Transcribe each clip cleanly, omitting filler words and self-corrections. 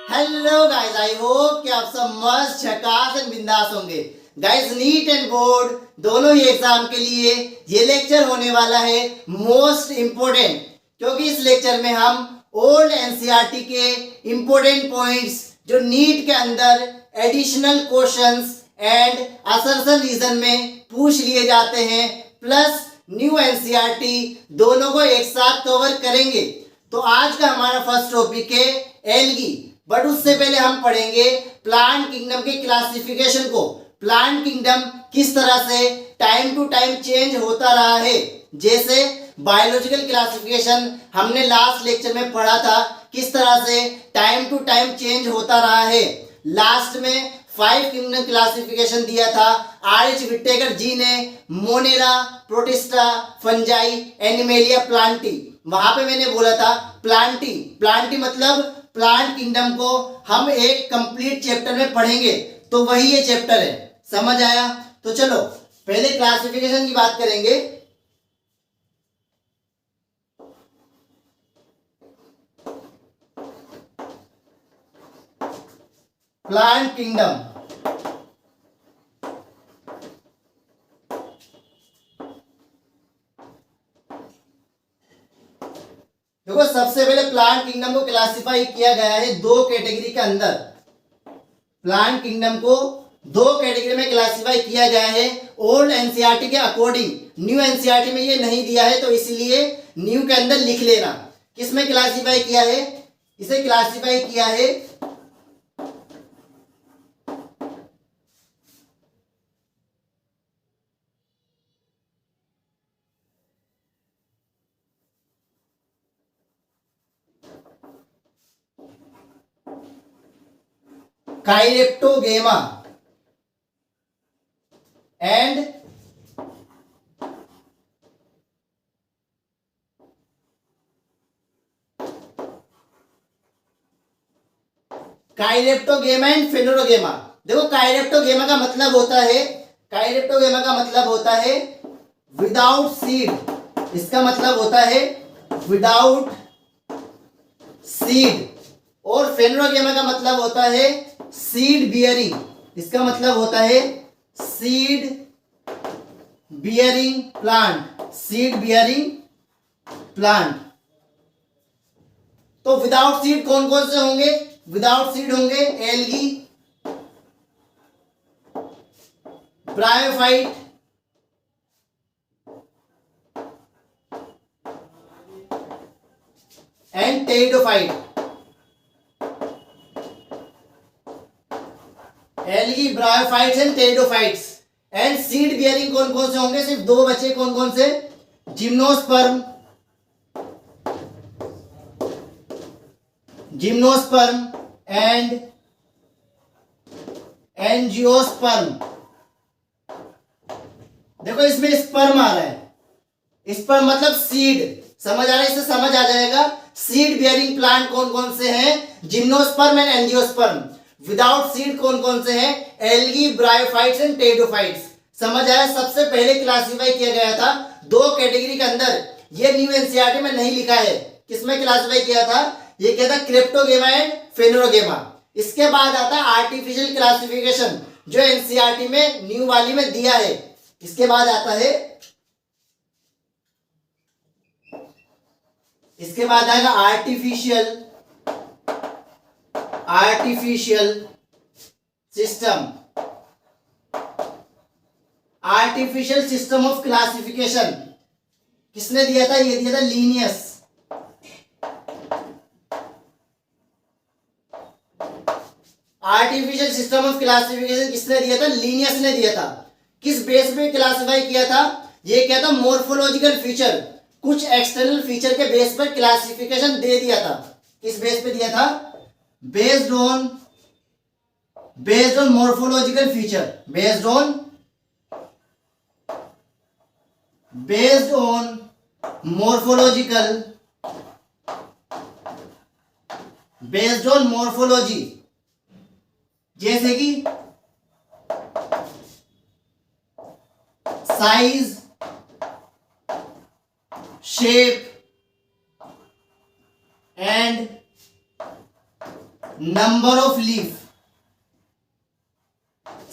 Hello guys, I hope कि आप सब मस्त झकास एंड बिंदास होंगे। गाइस, नीट एंड बोर्ड दोनों ही एग्जाम के लिए ये लेक्चर होने वाला है मोस्ट इम्पोर्टेंट, क्योंकि इस लेक्चर में हम ओल्ड एनसीईआरटी के इम्पोर्टेंट पॉइंट्स जो नीट के अंदर additional questions and assertion reason में पूछ लिए जाते हैं, प्लस न्यू एनसीईआरटी दोनों को एक साथ कवर करेंगे। तो आज का हमारा फर्स्ट टॉपिक है एल्गी, बट उससे पहले हम पढ़ेंगे प्लांट किंगडम के क्लासिफिकेशन को। प्लांट किंगडम किस तरह से टाइम टू टाइम चेंज होता रहा है। जैसे बायोलॉजिकल क्लासिफिकेशन हमने लास्ट लेक्चर में पढ़ा था, किस तरह से टाइम टू टाइम चेंज होता रहा है। लास्ट में 5 किंगडम क्लासिफिकेशन दिया था आर.एच. विटेकर जी ने, Monera, protista, fungi, animalia, Plantae. वहां पे मैंने बोला था प्लांटी मतलब प्लांट किंगडम को हम एक कंप्लीट चैप्टर में पढ़ेंगे, तो वही ये चैप्टर है। समझ आया? तो चलो पहले क्लासिफिकेशन की बात करेंगे। प्लांट किंगडम, देखो सबसे पहले प्लांट किंगडम को क्लासिफाई किया गया है दो कैटेगरी के अंदर। प्लांट किंगडम को दो कैटेगरी में क्लासिफाई किया गया है ओल्ड एनसीईआरटी के अकॉर्डिंग। न्यू एनसीईआरटी में ये नहीं दिया है, तो इसलिए न्यू के अंदर लिख लेना। किसमें क्लासिफाई किया है? इसे क्लासिफाई किया है काइरेप्टोगेमा एंड फेनोरोगेमा। देखो काइरेप्टोगेमा का मतलब होता है विदाउट सीड। इसका मतलब होता है विदाउट सीड। और फेनोरोगेमा का मतलब होता है सीड बियरिंग। इसका मतलब होता है सीड बियरिंग प्लांट। तो विदाउट सीड कौन कौन से होंगे? विदाउट सीड होंगे algae, bryophyte, and pteridophyte. Algae, bryophytes and pteridophytes. And seed bearing कौन कौन से होंगे? सिर्फ दो बचे। कौन कौन से? Gymnosperm and angiosperm. देखो इसमें स्पर्म आ रहा है, स्पर्म मतलब सीड। समझ आ रहा है? इससे समझ आ जाएगा सीड बियरिंग प्लांट कौन कौन से हैं, gymnosperm and angiosperm. Without seed कौन कौन से हैं? Algae, bryophytes and pteridophytes. समझ आया? सबसे पहले क्लासिफाई किया गया था दो कैटेगरी के अंदर। ये न्यू एनसीईआरटी में नहीं लिखा है। किसमें क्लासिफाई किया था? ये क्या था? क्रिप्टोगेमा एंड फेनोरोगेमा। इसके बाद आता है आर्टिफिशियल क्लासिफिकेशन, जो एनसीईआरटी में न्यू वाली में दिया है। इसके बाद आता है, इसके बाद आएगा आर्टिफिशियल सिस्टम ऑफ क्लासिफिकेशन। किसने दिया था? ये दिया था Linnaeus. Artificial system of classification किसने दिया था? लीनियस ने दिया था। किस बेस पे क्लासिफाई किया था? ये क्या था? मॉर्फोलॉजिकल फीचर, कुछ एक्सटर्नल फीचर के बेस पर क्लासिफिकेशन दे दिया था। किस बेस पे दिया था? Based on morphological feature, based on morphology. जैसे कि size, shape and number of leaf,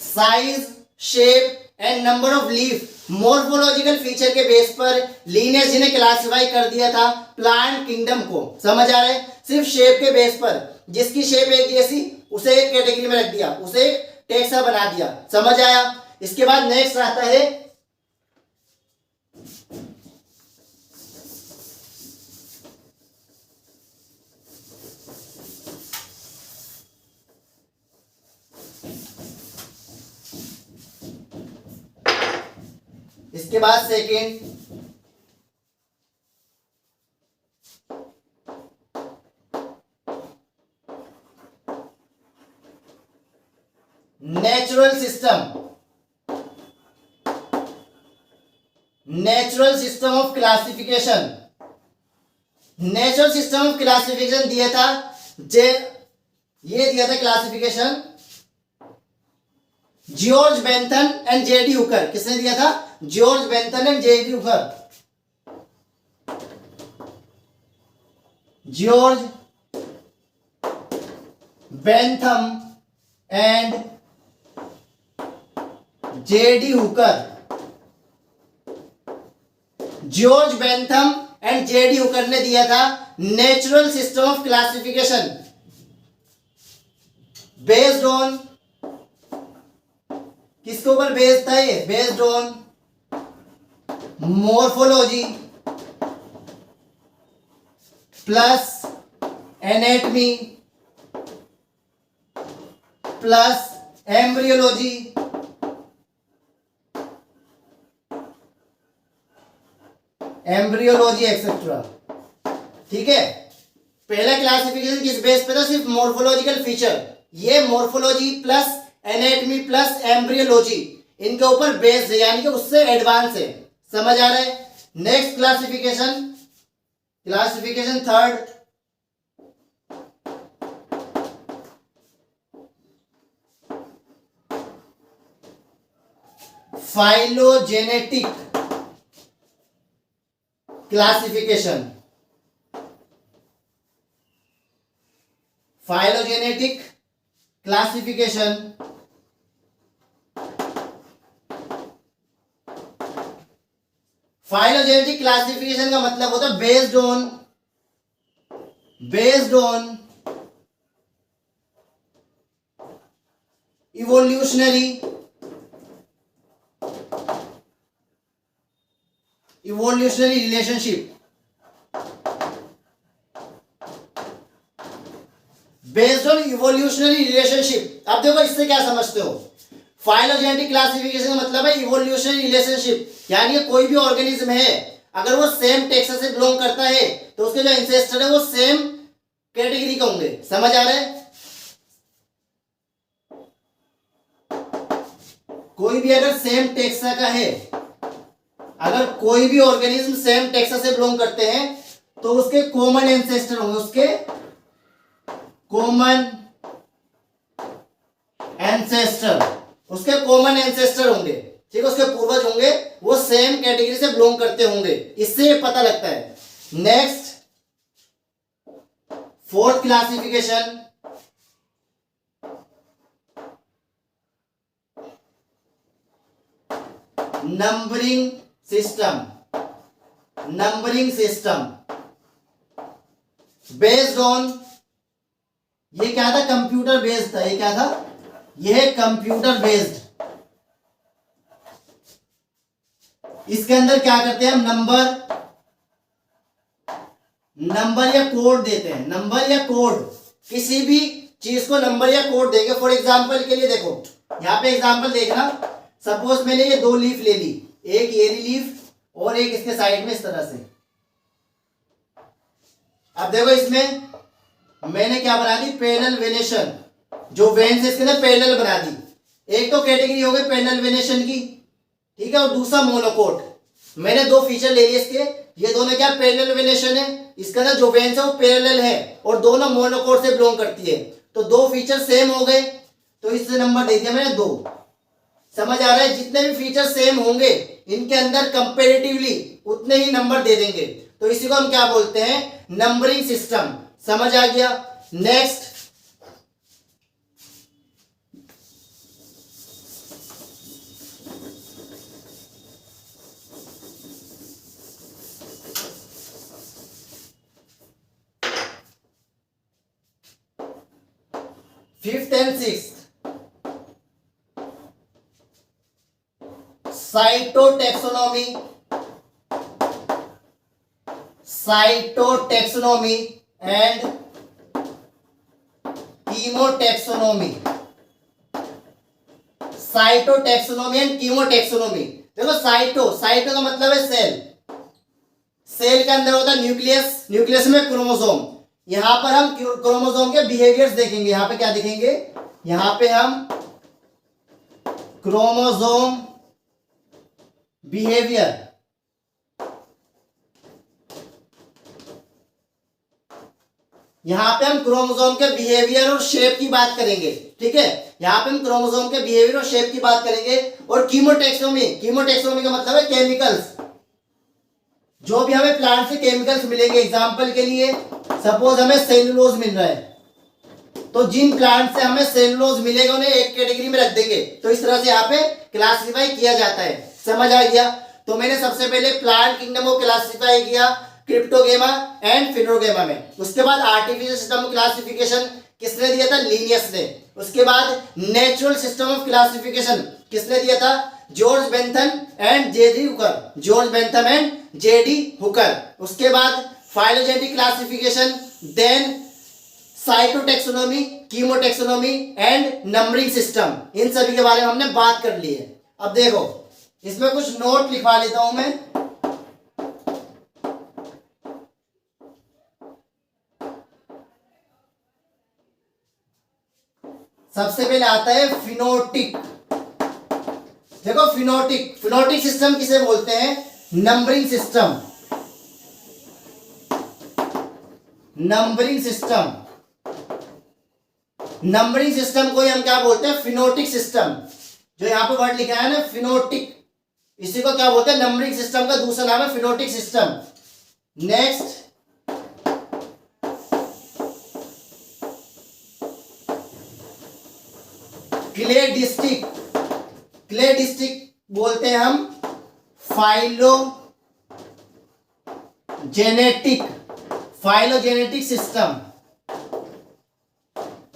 size, shape and number of leaf morphological feature के बेस पर लिनेज ने क्लासिफाई कर दिया था प्लांट किंगडम को। समझ आ रहा है? सिर्फ शेप के बेस पर, जिसकी शेप एक जैसी उसे एक कैटेगरी में रख दिया, उसे एक टेक्सा बना दिया। समझ आया? इसके बाद नेक्स्ट आता है इसके बाद second natural system, natural system of classification. Natural system of classification दिया था ये दिया था classification George Bentham and JD Hooker. किसने दिया था? George Bentham and JD Hooker. George Bentham and JD Hooker. George Bentham and JD Hooker ने दिया था natural system of classification based on, किसके ऊपर बेस्ड था ये? Based on morphology plus anatomy plus embryology etcetera. ठीक है, पहला क्लासिफिकेशन किस बेस पे था? सिर्फ मॉर्फोलॉजिकल फीचर। ये morphology plus anatomy plus embryology इनके ऊपर बेस्ड है, यानी कि उससे एडवांस है। समझ आ रहा है? Next classification, classification third phylogenetic classification. Phylogenetic classification phylogenetic classification का मतलब होता है based on evolutionary relationship, based on evolutionary relationship. अब देखो इससे क्या समझते हो? फाइलोजेनेटिक क्लासिफिकेशन का मतलब है इवोल्यूशनरी रिलेशनशिप, यानी कोई भी ऑर्गेनिज्म है अगर वो सेम टेक्सा से बिलोंग करता है तो उसके जो एंसेस्टर है वो सेम कैटेगरी के होंगे। समझ आ रहा है? कोई भी अगर सेम टेक्सा का है, अगर कोई भी ऑर्गेनिज्म सेम टेक्सा से बिलोंग करते हैं तो उसके कॉमन एंसेस्टर होंगे, उसके कॉमन एंसेस्टर होंगे। ठीक है, उसके पूर्वज होंगे, वो सेम कैटेगरी से बिलोंग करते होंगे। इससे पता लगता है। Next fourth classification numbering system based on, ये क्या था? कंप्यूटर बेस्ड था। ये क्या था? ये कंप्यूटर बेस्ड। इसके अंदर क्या करते हैं हम? नंबर या कोड देते हैं। नंबर या कोड, किसी भी चीज को नंबर या कोड देंगे। फॉर एग्जांपल के लिए देखो, यहां पे एग्जांपल देखना। सपोज मैंने ये दो लीफ ले ली, एक ये लीफ और एक इसके साइड में इस तरह से। अब देखो इसमें मैंने क्या बना दी? Parallel venation. जो वेन्स है इसके अंदर पैरेलल बना दी। एक तो कैटेगरी हो गई पैरेलल वेनेशन की, ठीक है, और दूसरा मोनोकोट। मैंने दो फीचर ले लिए इसके। ये दोनों क्या? पैरेलल वेनेशन है, इसके अंदर जो वेन्स है वो पैरेलल है और दोनों मोनोकोट से बिलोंग करती है। तो दो फीचर सेम हो गए, तो इससे नंबर दे दिया मैंने 2। समझ आ रहा है? जितने भी फीचर सेम होंगे इनके अंदर कंपैरेटिवली उतने ही नंबर दे देंगे। तो इसी को हम क्या बोलते हैं? Numbering system. समझ आ गया? Next fifth and sixth, cytotaxonomy, cytotaxonomy and कीमोटैक्सोनॉमी, cytotaxonomy and कीमोटैक्सोनॉमी। देखो साइटो, साइटो का मतलब है सेल, सेल के अंदर होता है न्यूक्लियस, न्यूक्लियस में क्रोमोसोम। यहां पर हम क्रोमोसोम के बिहेवियर्स देखेंगे। यहां पे क्या देखेंगे, यहां पे हम क्रोमोसोम बिहेवियर, यहां पे हम क्रोमोसोम के बिहेवियर और शेप की बात करेंगे। ठीक है, यहां पे हम क्रोमोसोम के बिहेवियर और शेप की बात करेंगे। और कीमोटैक्सोनॉमी, कीमोटैक्सोनॉमी का मतलब है केमिकल्स, जो भी हमें प्लांट से केमिकल्स मिलेंगे। एग्जांपल के लिए सपोज हमें सेलुलोज मिल रहा है, तो जिन प्लांट से हमें सेलुलोज मिलेगा उन्हें एक कैटेगरी में रख देंगे। तो इस तरह से यहाँ पे क्लासिफाई किया जाता है। समझ आ गया? तो मैंने सबसे पहले प्लांट किंगडम को क्लासिफाई किया क्रिप्टोगेमा एंड फिनोगेमा में। उसके बाद आर्टिफिशियल सिस्टम ऑफ क्लासिफिकेशन किसने दिया था? लिनियस ने। उसके बाद नेचुरल सिस्टम ऑफ क्लासिफिकेशन किसने दिया था? George Bentham and JD Hooker, George Bentham and JD Hooker. उसके बाद phylogenetic classification, then cytotaxonomy, chemotaxonomy and numbering system, इन सभी के बारे में हमने बात कर ली है। अब देखो इसमें कुछ नोट लिखवा लेता हूं मैं। सबसे पहले आता है फिनोटिक। देखो फिनोटिक, फिनोटिक सिस्टम किसे बोलते हैं? Numbering system, numbering system, numbering system को हम क्या बोलते हैं? फिनोटिक सिस्टम। जो यहां पे वर्ड लिखा है ना फिनोटिक, इसी को क्या बोलते हैं? नंबरिंग सिस्टम का दूसरा नाम है फिनोटिक सिस्टम। नेक्स्ट क्लेडिस्टिक, क्लेडिस्टिक बोलते हैं हम फाइलोजेनेटिक, फाइलोजेनेटिक सिस्टम।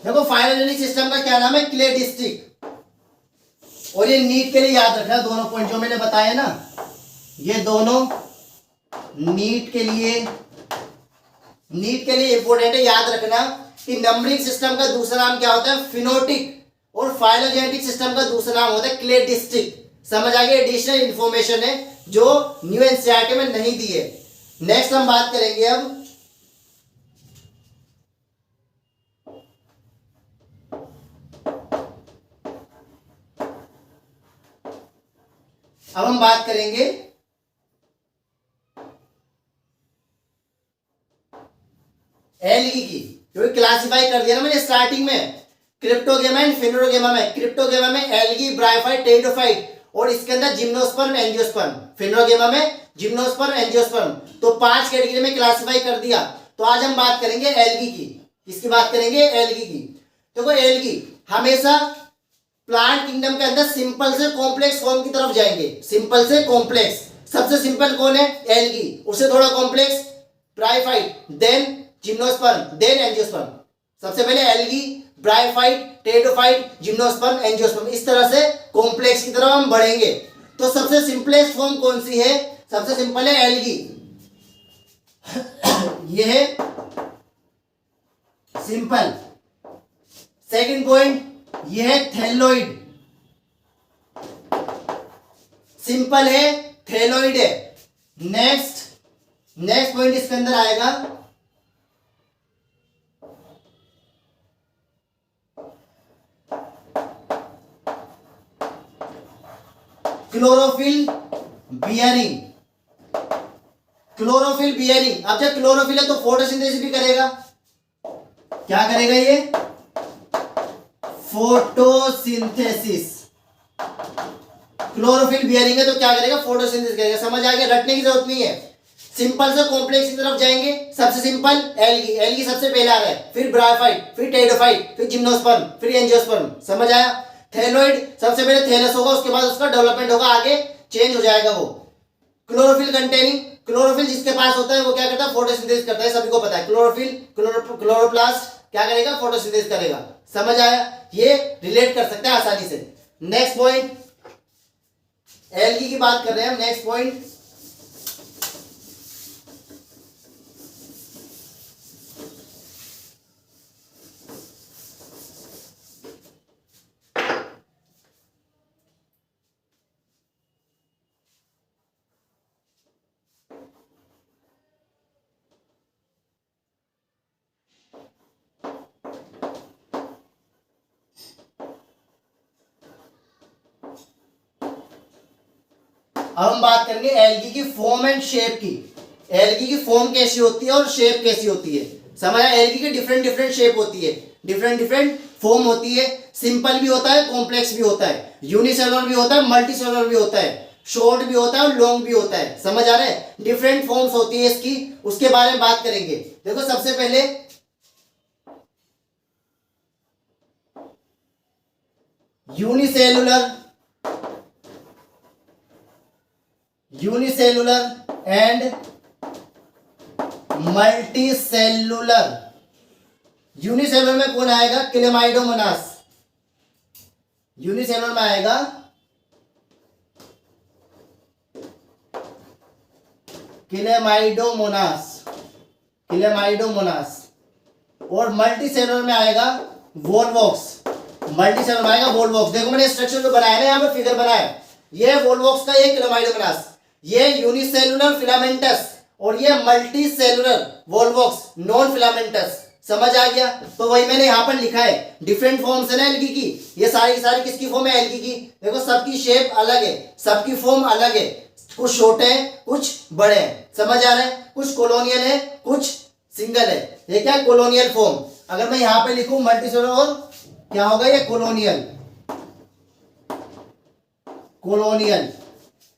देखो फाइलोजेनेटिक सिस्टम का क्या नाम है? क्लेडिस्टिक। और ये नीट के लिए याद रखना दोनों पॉइंट जो मैंने बताया ना, ये दोनों नीट के लिए इंपॉर्टेंट है। याद रखना कि नंबरिंग सिस्टम का दूसरा नाम क्या होता है? फिनोटिक। और फाइलोजेनेटिक सिस्टम का दूसरा नाम होता है क्लेडिस्टिक। समझ आ गया? एडिशनल इंफॉर्मेशन है जो न्यू एनसीईआरटी में नहीं दी है। नेक्स्ट हम बात करेंगे अब हम बात करेंगे एल्गी की, क्योंकि क्लासिफाई कर दिया ना मैंने स्टार्टिंग में क्रिप्टोगेमा एंड फिनोगेमा में। क्रिप्टोगेमा में एल्गी, ब्रायोफाइट, टेरिडोफाइट और इसके अंदर जिम्नोस्पर्म, एंजियोस्पर्म। फिनोगेमा में जिम्नोस्पर्म, एंजियोस्पर्म। तो 5 कैटेगरी में क्लासिफाई कर दिया। तो आज हम बात करेंगे एल्गी की। किसकी बात करेंगे? एल्गी की। देखो एल्गी हमेशा प्लांट किंगडम के अंदर सिंपल से कॉम्प्लेक्स फॉर्म की तरफ जाएंगे। सिंपल से कॉम्प्लेक्स, सबसे सिंपल कौन है? एल्गी। उससे थोड़ा complex bryophyte, then gymnosperm, then angiosperm. सबसे पहले algae, bryophyte, pteridophyte, gymnosperm, angiosperm, इस तरह से कॉम्प्लेक्स की तरफ हम बढ़ेंगे। तो सबसे सिंपलेस्ट फॉर्म कौन सी है? सबसे सिंपल है एल्गी। यह है सिंपल। सेकंड पॉइंट यह है थैलोइड। सिंपल है, थैलोइड है। नेक्स्ट पॉइंट इसके अंदर आएगा क्लोरोफिल बियरिंग। क्लोरोफिल बियरिंग, अब जब क्लोरोफिल है तो फोटोसिंथेसिस भी करेगा। क्या करेगा ये? फोटोसिंथेसिस। क्लोरोफिल बियरिंग है तो क्या करेगा? फोटोसिंथेसिस करेगा। समझ आ गया? रटने की जरूरत नहीं है। सिंपल से कॉम्प्लेक्स की तरफ जाएंगे। सबसे सिंपल एल्गी, एल्गी सबसे पहले आ रहा है, फिर ब्रायोफाइट, फिर टेरिडोफाइट, फिर जिम्नोस्पर्म, फिर एंजियोस्पर्म। समझ आया? थैलोइड सबसे पहले थैलस होगा, उसके बाद उसका डेवलपमेंट होगा, आगे चेंज हो जाएगा वो। क्लोरोफिल कंटेनिंग, क्लोरोफिल जिसके पास होता है वो क्या करता है? फोटोसिंथेसिस करता है, सभी को पता है। क्लोरोफिल, क्लोरोप्लास्ट, क्या करेगा, फोटोसिंथेसिस करेगा। समझ आया, ये रिलेट कर सकते हैं आसानी से। नेक्स्ट पॉइंट, एल्गी की बात कर रहे हैं हम। नेक्स्ट पॉइंट, अब हम बात करेंगे एल्गी की फॉर्म एंड शेप की। एल्गी की फॉर्म कैसी होती है और शेप कैसी होती है। समझ आया, एल्गी की डिफरेंट डिफरेंट शेप होती है, डिफरेंट डिफरेंट फॉर्म होती है। सिंपल भी होता है, कॉम्प्लेक्स भी होता है, यूनिसेलुलर भी होता है, मल्टी सेलुलर भी होता है, शॉर्ट भी होता है और लॉन्ग भी होता है। समझ आ रहा है, डिफरेंट फॉर्म्स होती है इसकी, उसके बारे में बात करेंगे। देखो सबसे पहले unicellular, unicellular and multi cellular. Unicellular में कौन आएगा, क्लेमाइडोमोनास। यूनिसेलुलर में आएगा क्लेमाइडोमोनास, क्लेमाइडोमोनास। और मल्टी सेलुलर में आएगा वोल्वॉक्स, मल्टी सेलुलर में आएगा वोल्वॉक्स। देखो मैंने स्ट्रक्चर जो बनाया ना, यहाँ पे फिगर बनाया है, ये वोल्वॉक्स का, ये क्लेमाइडोमोनास, ये यूनिसेलुलर फिलामेंटस और ये मल्टी सेलुलर वोल्वॉक्स नॉन फिलामेंटस। समझ आ गया, तो वही मैंने यहाँ पर लिखा है, डिफरेंट फॉर्म्स है ना एल्गी की। ये सारी सारी किसकी फॉर्म है, एल्गी की। देखो सबकी शेप अलग है, सबकी फॉर्म अलग है, कुछ छोटे हैं कुछ बड़े हैं। समझ आ रहा है, कुछ कॉलोनियल है कुछ सिंगल है। ये क्या है, कॉलोनियल फॉर्म। अगर मैं यहाँ पे लिखूं मल्टी सेलुलर, और क्या होगा ये, कॉलोनियल, कॉलोनियल।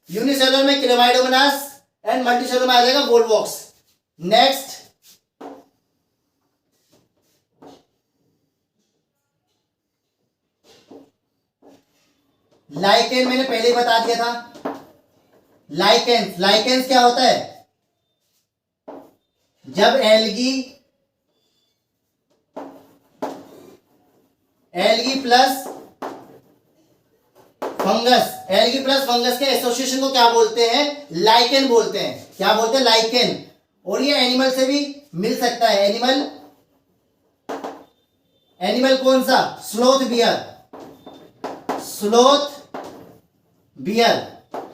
यूनिसेलुलर में क्लेमाइडोमोनास एंड मल्टीसेलुलर में आ जाएगा वोल्वॉक्स। नेक्स्ट, लाइकेन, मैंने पहले ही बता दिया था। लाइकेंस, लाइकेंस क्या होता है, जब algae, algae plus fungus, algae plus fungus के एसोसिएशन को क्या बोलते हैं, लाइकेन बोलते हैं। क्या बोलते हैं, लाइकेन। और ये एनिमल से भी मिल सकता है। एनिमल, एनिमल कौन सा, sloth beer, sloth beer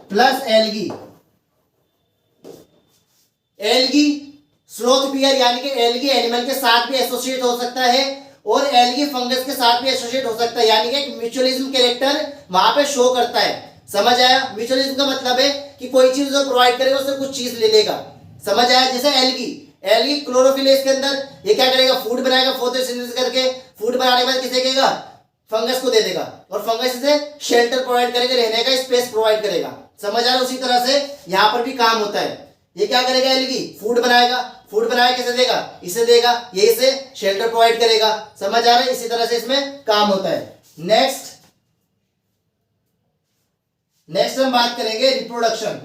plus algae. Algae sloth beer यानी कि एल्गी एनिमल के साथ भी एसोसिएट हो सकता है और एल्गी फंगस के साथ भी एसोसिएट हो सकता है, यानी कि एक म्यूचुअलिज्म कैरेक्टर वहां पे शो करता है। समझ आया, म्यूचुअलिज्म का मतलब है कि कोई चीज जो प्रोवाइड करेगा उससे कुछ चीज ले लेगा। समझ आया, जैसे एल्गी, एल्गी क्लोरोफिल है इसके अंदर, ये क्या करेगा, फूड बनाएगा, फोटोसिंथेसिस करके फूड बनाने के बाद किसे देगा, फंगस को दे देगा, और फंगस से शेल्टर प्रोवाइड करेगा, रहने का स्पेस प्रोवाइड करेगा। समझ आ रहा है, उसी तरह से यहाँ पर भी काम होता है। ये क्या करेगा, एल्गी फूड बनाएगा, फूड बनाया किसे देगा, इसे देगा, ये इसे शेल्टर प्रोवाइड करेगा। समझ आ रहा है, इसी तरह से इसमें काम होता है। नेक्स्ट, नेक्स्ट हम बात करेंगे रिप्रोडक्शन।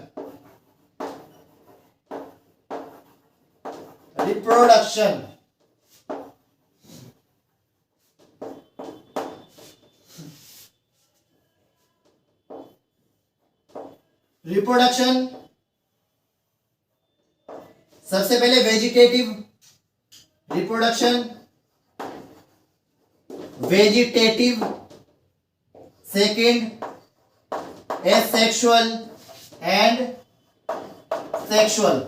रिप्रोडक्शन, रिप्रोडक्शन सबसे पहले vegetative reproduction, vegetative, second asexual and sexual.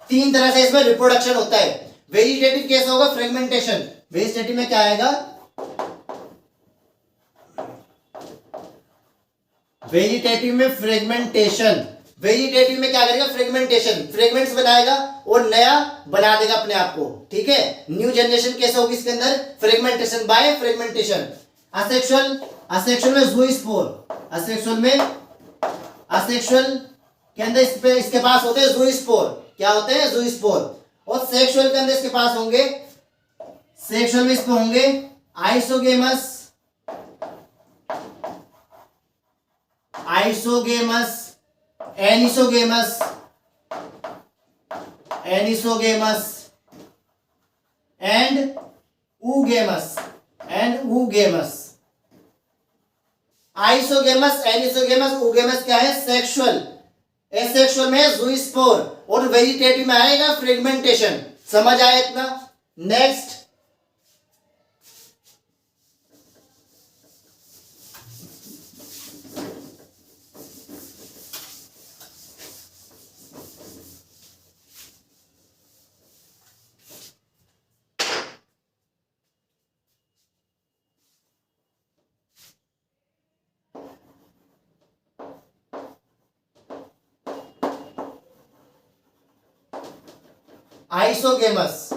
तीन तरह से इसमें रिप्रोडक्शन होता है। वेजिटेटिव केस होगा फ्रेगमेंटेशन, वेजिटेटिव में क्या आएगा, वेजिटेटिव में फ्रेगमेंटेशन, वेजिटेटिव में क्या करेगा, फ्रेगमेंटेशन, फ्रेगमेंट्स बनाएगा और नया बना देगा अपने आप को। ठीक है, न्यू जनरेशन कैसे होगी इसके अंदर, fragmentation by fragmentation. Asexual, asexual में ज़ूस्पोर, असेक्सुअल में, असेक्सुअल के अंदर इसके पास होते हैं ज़ूस्पोर, क्या होते हैं, ज़ूस्पोर। और सेक्सुअल के अंदर इसके पास होंगे, सेक्सुअल में इसमें होंगे isogamous, isogamous, anisogamous, anisogamous and oogamous and oogamous. Isogamous, anisogamous, oogamous क्या है? सेक्सुअल. एसेक्सुअल में ज़ूस्पोर और वेजिटेटिव में आएगा फ्रेगमेंटेशन. समझ आया इतना? Next isogamous.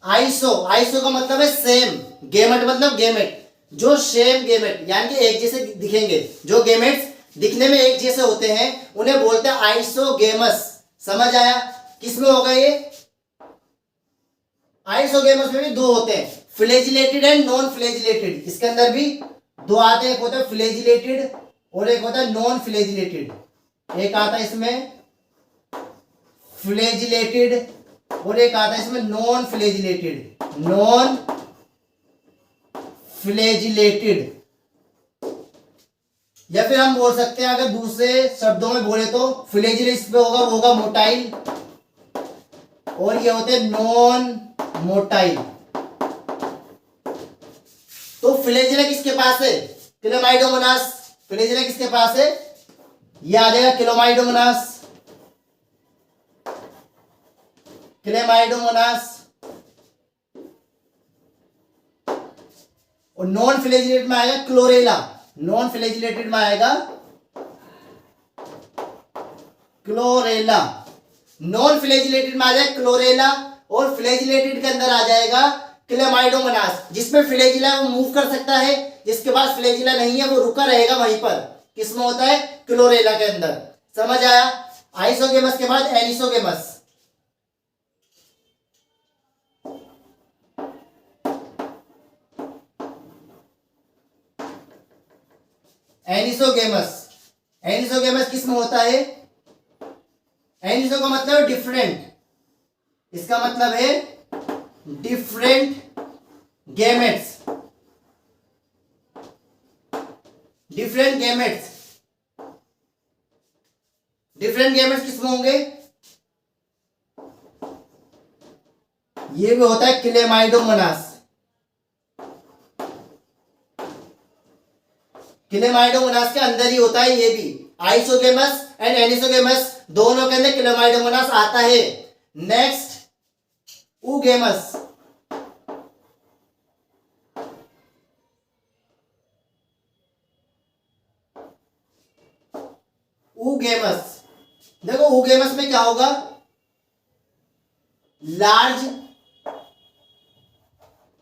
आइसो का मतलब है सेम, गेमेट मतलब गेमेट, जो सेम गेमेट यानी कि एक जैसे दिखेंगे. जो गेमेट्स दिखने में एक जैसे होते हैं उन्हें बोलते हैं आइसोगेमस. समझ आया? किसमें होगा ये? आइसोगेमस में भी दो होते हैं, फ्लैजिलेटेड एंड नॉन फ्लैजिलेटेड. इसके अंदर भी दो आते हैं, एक होता है फ्लैजिलेटेड और एक होता है नॉन फ्लैजिलेटेड. एक आता है इसमें फ्लैजिलेटेड और एक आता है इसमें नॉन फ्लैजिलेटेड. नॉन फ्लैजिलेटेड, या फिर हम बोल सकते हैं अगर दूसरे शब्दों में बोले तो फ्लैजिलेस पे होगा, वो होगा मोटाइल, और ये होते हैं नॉन मोटाइल. तो फ्लैजिला किसके पास है? क्लेमाइडोमोनास. फ्लैजिला किसके पास है? ये आ जाएगा क्लेमाइडोमोनास. क्लेमाइडोमोनास. और नॉन फ्लैजिलेटेड में आएगा क्लोरेला. नॉन फ्लैजिलेटेड में आएगा क्लोरेला. नॉन फ्लैजिलेटेड में आ जाएगा क्लोरेला और फ्लैजिलेटेड के अंदर आ जाएगा क्लेमाइडोमोनास. जिसमें फ्लैजिला वो मूव कर सकता है, जिसके पास फ्लैजिला नहीं है वो रुका रहेगा वहीं पर. किसमें होता है? क्लोरेला के अंदर. समझ आया? आइसोगेमस के बाद एनिसोगेमस. एनिसोगेमस. एनिसोगेमस किसमें होता है? एनिसो का मतलब है डिफरेंट. इसका मतलब है different gametes. Different gametes. Different gametes किसमें होंगे? ये भी होता है क्लेमाइडोमोनास. क्लेमाइडोमोनास के अंदर ही होता है ये भी. आइसोगेमस एंड एनिसोगेमस दोनों के अंदर क्लेमाइडोमोनास आता है. Next oogamous. oogamous, देखो oogamous में क्या होगा? Large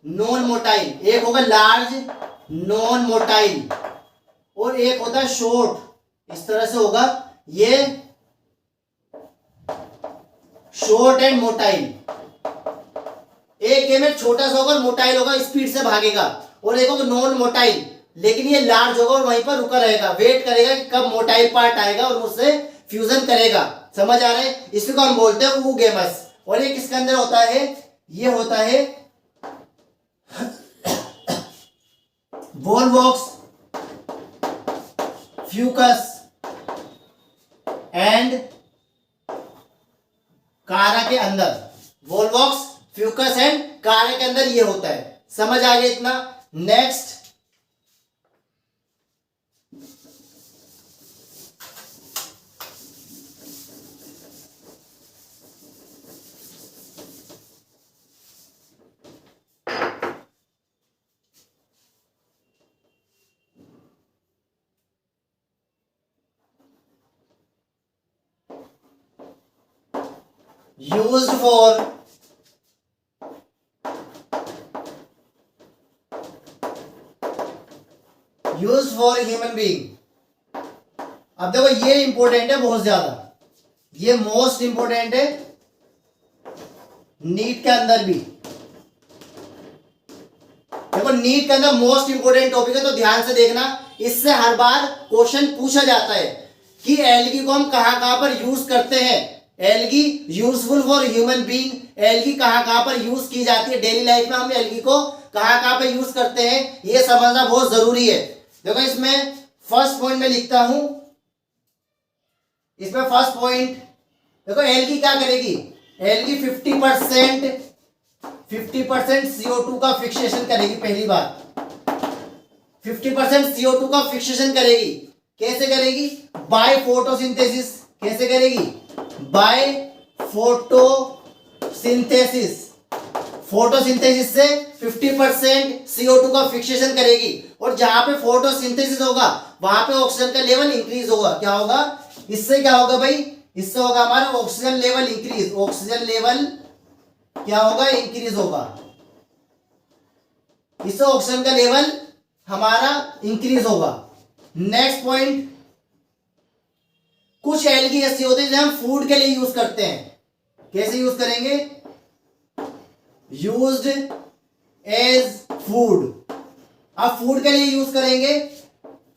non motile. एक होगा लार्ज नॉन मोटाइल और एक होता है शॉर्ट. इस तरह से होगा ये शॉर्ट एंड मोटाइल. एक गेमेट छोटा सा होगा और मोटाइल होगा, स्पीड से भागेगा. और एक होगा नॉन मोटाइल, लेकिन ये लार्ज होगा और वहीं पर रुका रहेगा, वेट करेगा कि कब मोटाइल पार्ट आएगा और उससे फ्यूजन करेगा. समझ आ रहा है? इसको हम बोलते हैं oogamous. और ये किसके अंदर होता है? ये होता है वोल्वॉक्स, फ्यूकस एंड कारा के अंदर. वोल्वॉक्स, फ्यूकस एंड कारा के अंदर ये होता है. समझ आ गया इतना? Next used for human being. अब देखो ये इंपॉर्टेंट है बहुत ज्यादा, ये मोस्ट इंपॉर्टेंट है नीट के अंदर भी. देखो नीट के अंदर मोस्ट इंपॉर्टेंट टॉपिक है, तो ध्यान से देखना. इससे हर बार क्वेश्चन पूछा जाता है कि एल्गी को हम कहां कहां पर यूज करते हैं. Algae useful for human being, algae कहाँ कहाँ पर यूज की जाती है डेली लाइफ में, हम एल्गी को कहाँ कहाँ पर यूज करते हैं, ये समझना बहुत जरूरी है। देखो इसमें फर्स्ट पॉइंट में लिखता हूं, इसमें फर्स्ट पॉइंट देखो, एल्गी क्या करेगी, एल्गी 50% CO2 का फिक्सेशन करेगी। पहली बात 50% CO2 का फिक्सेशन करेगी। कैसे करेगी? By photosynthesis. कैसे करेगी? By photosynthesis. फोटोसिंथेसिस से 50% CO2 का फिक्सेशन करेगी, और जहां पे फोटोसिंथेसिस होगा वहां पे ऑक्सीजन का लेवल इंक्रीज होगा। क्या होगा? इससे क्या होगा भाई? इससे होगा हमारा oxygen level increase. Oxygen level क्या होगा? इंक्रीज होगा। इससे ऑक्सीजन का लेवल हमारा इंक्रीज होगा। नेक्स्ट पॉइंट, कुछ एल्गी ऐसी होती है जो हम फूड के लिए यूज करते हैं। कैसे यूज करेंगे? Used as food. आप फूड के लिए यूज करेंगे,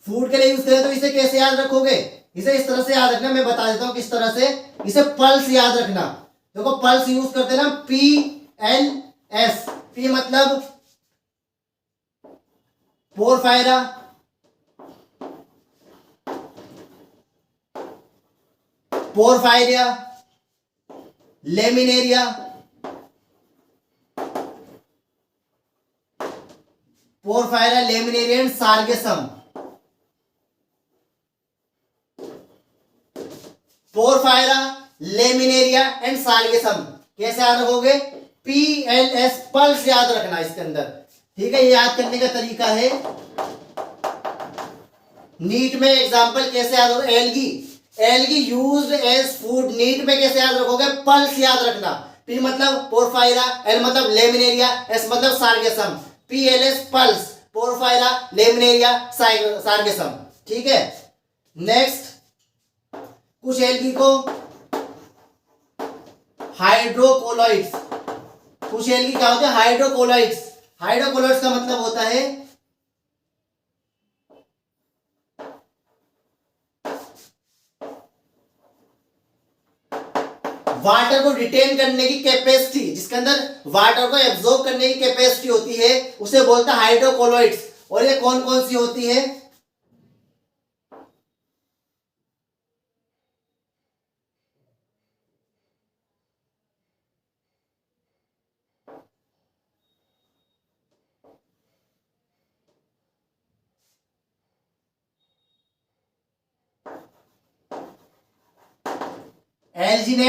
फूड के लिए यूज करें तो इसे कैसे याद रखोगे? इसे इस तरह से याद रखना, मैं बता देता हूं किस तरह से। इसे पल्स याद रखना। देखो पल्स यूज करते हैं ना, PLS। पी मतलब Porphyra, porphyria, Laminaria, Porphyra, Laminaria and Sargassum. Porphyra, Laminaria and Sargassum कैसे याद रखोगे? PLS, पल्स याद रखना इसके अंदर। ठीक है, ये याद करने का तरीका है। नीट में एग्जांपल कैसे याद होगा? Algae, algae used as food. NEET में कैसे याद रखोगे? पल्स याद रखना। P मतलब पोरफायरा, L मतलब लेमिनेरिया, S मतलब sargassum. PLS pulse, porphyra, laminaria, sargassum. ठीक है। नेक्स्ट, कुछ एल्गी को हाइड्रोकोलॉइड्स, कुछ एल्गी क्या होते हैं? हाइड्रोकोलॉइड्स। हाइड्रोकोलॉइड्स का मतलब होता है वाटर को रिटेन करने की कैपेसिटी, जिसके अंदर वाटर को एब्जॉर्ब करने की कैपेसिटी होती है, उसे बोलता है हाइड्रोकोलॉइड्स। और ये कौन कौन सी होती है? Elgin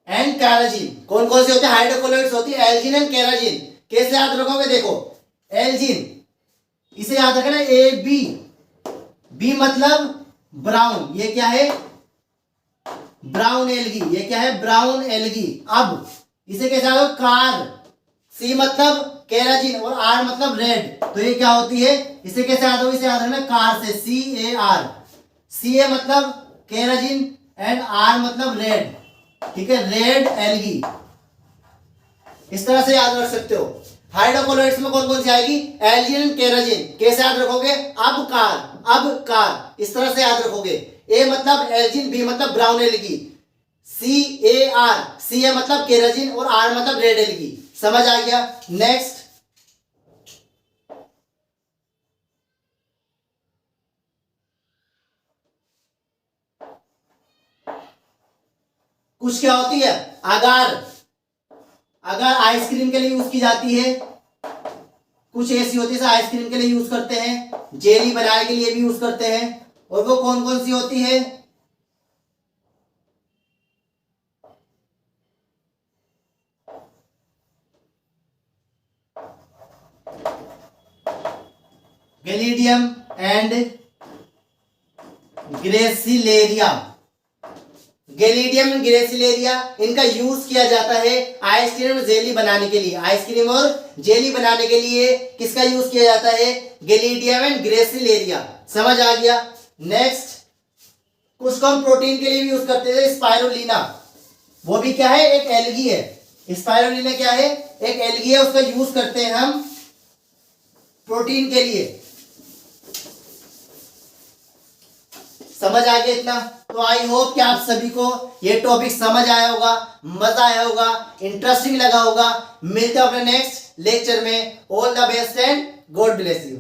and carrageen. कौन कौन सी होती है? हाइड्रोकोलॉइड्स होती है एल्जिन एंड कैराजिन। कैसे याद रखोगे? देखो एल्जिन, इसे याद रखना AB। बी मतलब ब्राउन, ये क्या है? Brown algae. ये क्या है? Brown algae. अब इसे कैसे याद? कार। C मतलब कैराजिन और R मतलब रेड, तो ये क्या होती है? इसे कैसे याद हो? इसे याद रखना कार से, CAR। CA मतलब कैराजिन एंड R मतलब रेड। ठीक है, रेड एल्गी। इस तरह से याद रख सकते हो। हाइड्रोकोलॉइड्स में कौन कौन सी आएगी? Elgin, carrageen. कैसे याद रखोगे? अब कार, अब कार, इस तरह से याद रखोगे। A मतलब एल्जिन, B मतलब ब्राउन एल्गी, CAR, CA मतलब कैराजिन और R मतलब रेड एल्गी। समझ आ गया? नेक्स्ट, कुछ क्या होती है? अगार। अगर आइसक्रीम के लिए यूज की जाती है। कुछ ऐसी होती है आइसक्रीम के लिए यूज करते हैं, जेली बनाने के लिए भी यूज करते हैं। और वो कौन कौन सी होती है? गैलिडियम एंड ग्रेसिलेरिया। गैलिडियम एंड ग्रेसिलेरिया, इनका यूज किया जाता है आइसक्रीम और जेली बनाने के लिए। आइसक्रीम और जेली बनाने के लिए किसका यूज किया जाता है? गैलिडियम एंड ग्रेसिलेरिया। समझ आ गया? नेक्स्ट, कुछ को हम प्रोटीन के लिए भी यूज करते हैं, स्पाइरुलिना। वो भी क्या है? एक एल्गी है। स्पाइरुलिना क्या है? एक एल्गी है, उसका यूज करते हैं हम प्रोटीन के लिए। समझ समझ आ गया इतना? तो आई होप कि आप सभी को ये टॉपिक समझ आया होगा, मजा आया होगा, इंटरेस्टिंग लगा होगा। मिलते हैं अपने नेक्स्ट लेक्चर में। All the best and God bless you.